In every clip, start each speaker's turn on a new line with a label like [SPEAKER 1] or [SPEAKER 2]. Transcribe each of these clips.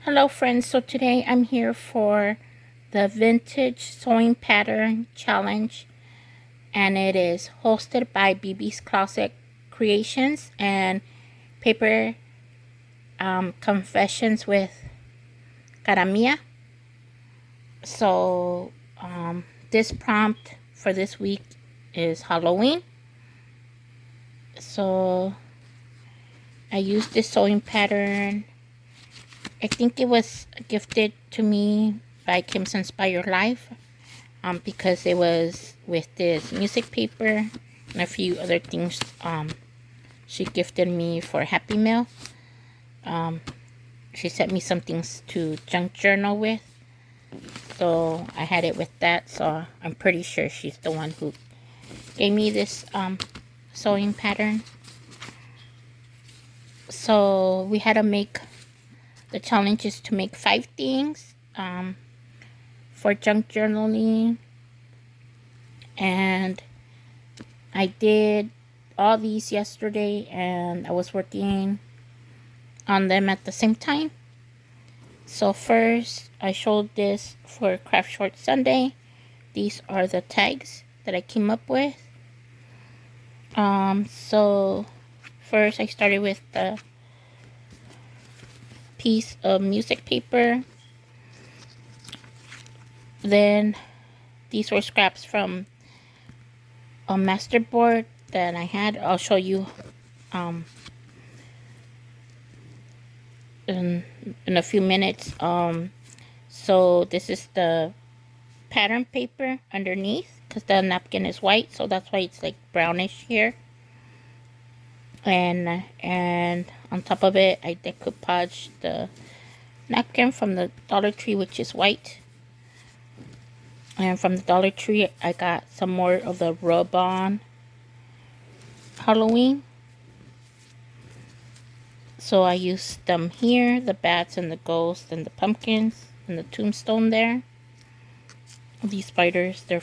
[SPEAKER 1] Hello friends, so today I'm here for the vintage sewing pattern challenge, and it is hosted by BB's Closet Creations and Paper Confessions with Caramia. So this prompt for this week is Halloween. So I used this sewing pattern. I think it was gifted to me by Kim's Inspired Life, because it was with this music paper and a few other things she gifted me for Happy Meal. She sent me some things to junk journal with, so I had it with that. So I'm pretty sure she's the one who gave me this sewing pattern. So we had to make the challenge is to make 5 things for junk journaling, and I did all these yesterday and I was working on them at the same time. So first I showed this for Craft Short Sunday. These are the tags that I came up with. So first I started with the piece of music paper. Then these were scraps from a masterboard that I had. I'll show you in a few minutes. So this is the pattern paper underneath, because the napkin is white, so that's why it's like brownish here. And on top of it, I decoupaged the napkin from the Dollar Tree, which is white. And from the Dollar Tree, I got some more of the rub-on Halloween. So I used them here, the bats and the ghosts and the pumpkins and the tombstone there. These spiders, they're...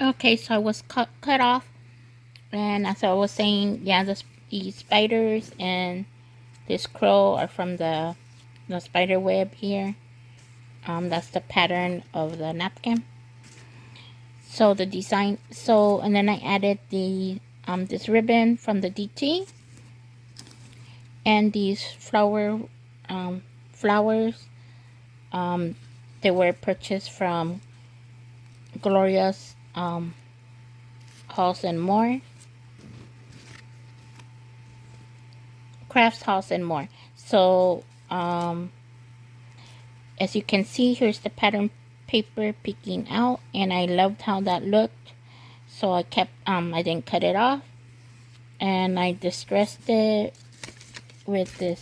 [SPEAKER 1] Okay, so I was cut off. And as I was saying, yeah, these spiders and this crow are from the spider web here. That's the pattern of the napkin. So the design, and then I added the this ribbon from the DT, and these flowers. They were purchased from Gloria's House and More, Crafts House and More. So as you can see, here's the pattern paper peeking out, and I loved how that looked, so I kept I didn't cut it off, and I distressed it with the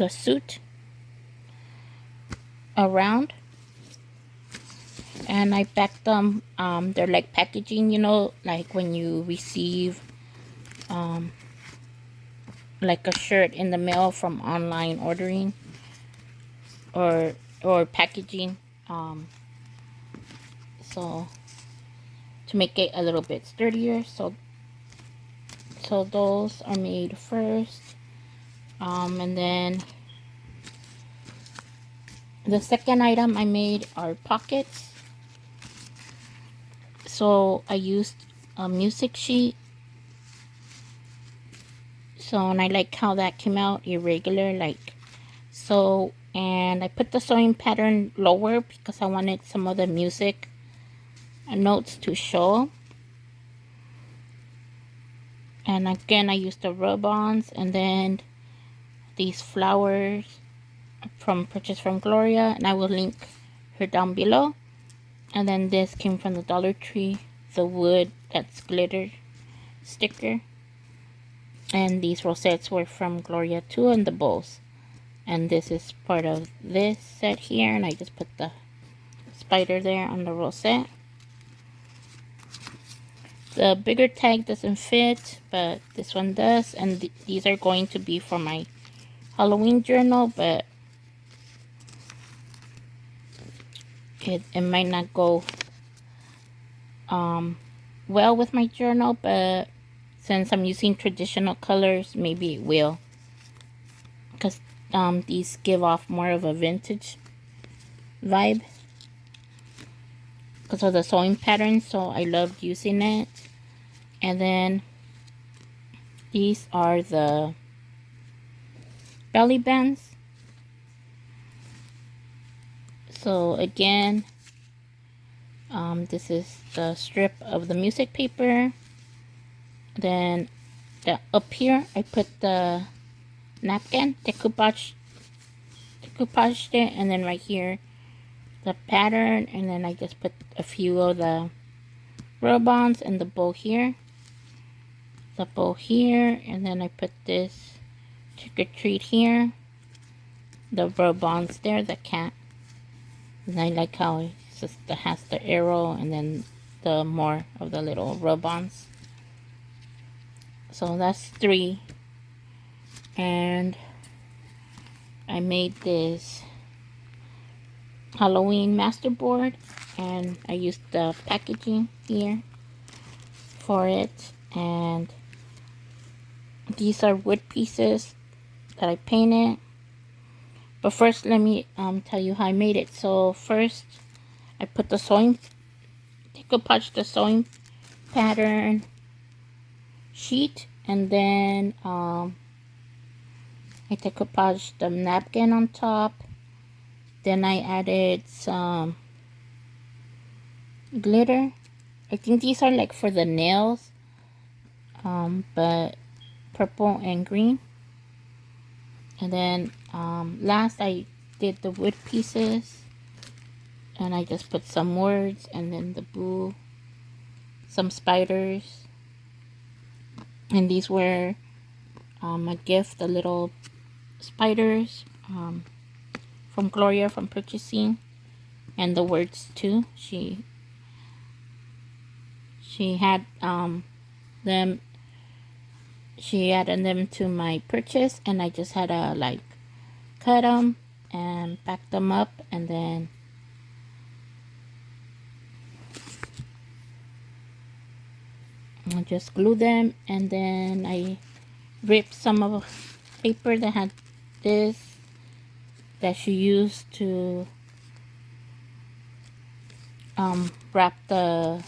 [SPEAKER 1] suit around, and I backed them. They're like packaging, you know, like when you receive like a shirt in the mail from online ordering or packaging, so to make it a little bit sturdier. So those are made first, and then the second item I made are pockets. So I used a music sheet. So, and I like how that came out irregular, like so. And I put the sewing pattern lower because I wanted some of the music notes to show. And again, I used the rub-ons, and then these flowers purchased from Gloria, and I will link her down below. And then this came from the Dollar Tree, the wood that's glitter sticker. And these rosettes were from Gloria too, and the bows. And this is part of this set here, and I just put the spider there on the rosette. The bigger tag doesn't fit, but this one does, and these are going to be for my Halloween journal, but it might not go well with my journal, but since I'm using traditional colors, maybe it will, because these give off more of a vintage vibe because of the sewing pattern, so I love using it. And then these are the belly bands. So again, this is the strip of the music paper. Then up here I put the napkin, decoupaged it, and then right here the pattern, and then I just put a few of the rub-ons and the bow here, and then I put this trick or treat here, the rub-ons there, the cat, and I like how it just has the arrow and then the more of the little rub-ons. So that's 3, and I made this Halloween masterboard, and I used the packaging here for it, and these are wood pieces that I painted. But first let me tell you how I made it. So first I put the sewing, decoupage the sewing pattern sheet, and then I decoupaged the napkin on top. Then I added some glitter. I think these are like for the nails, but purple and green. And then last I did the wood pieces, and I just put some words, and then the boo, some spiders. And these were a gift, the little spiders from Gloria from purchasing, and the words too. She had them. She added them to my purchase, and I just had to like cut them and pack them up, and then I just glue them. And then I ripped some of the paper that had this that she used to wrap the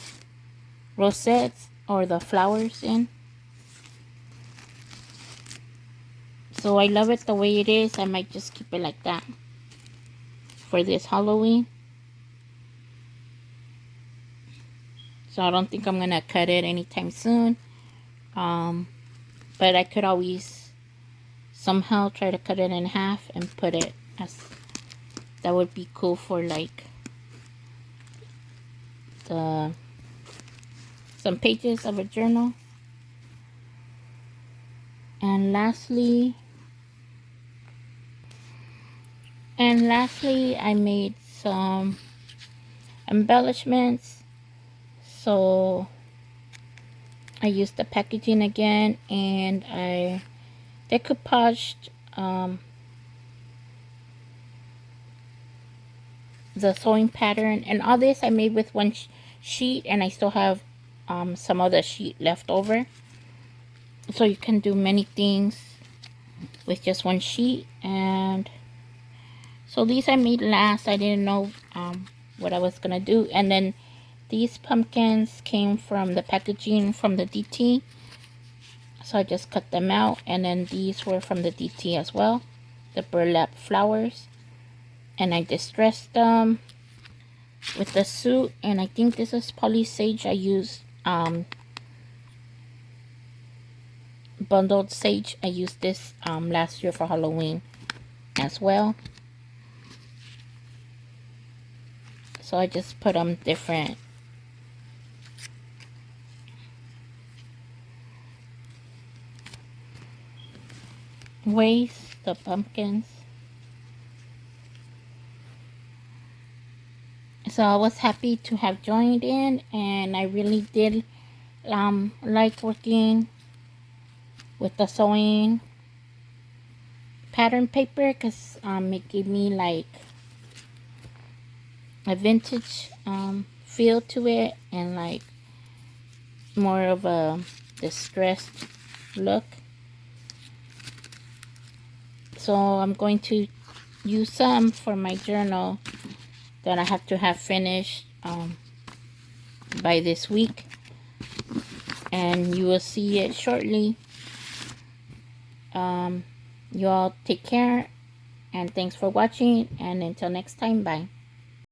[SPEAKER 1] rosettes or the flowers in. So I love it the way it is. I might just keep it like that for this Halloween. So I don't think I'm gonna cut it anytime soon. But I could always somehow try to cut it in half and put it as, that would be cool for like some pages of a journal. And lastly, I made some embellishments. So I used the packaging again, and I decoupaged the sewing pattern. And all this I made with one sheet, and I still have some of the sheet left over. So you can do many things with just one sheet. And so these I made last. I didn't know what I was gonna do. And then these pumpkins came from the packaging from the DT, so I just cut them out. And then these were from the DT as well, the burlap flowers, and I distressed them with the suit. And I think this is poly sage. I used bundled sage. I used this last year for Halloween as well. So I just put them different ways, the pumpkins. So I was happy to have joined in, and I really did like working with the sewing pattern paper, because it gave me like a vintage feel to it, and like more of a distressed look. So I'm going to use some for my journal that I have to have finished by this week, and you will see it shortly. You all take care, and thanks for watching, and until next time, bye.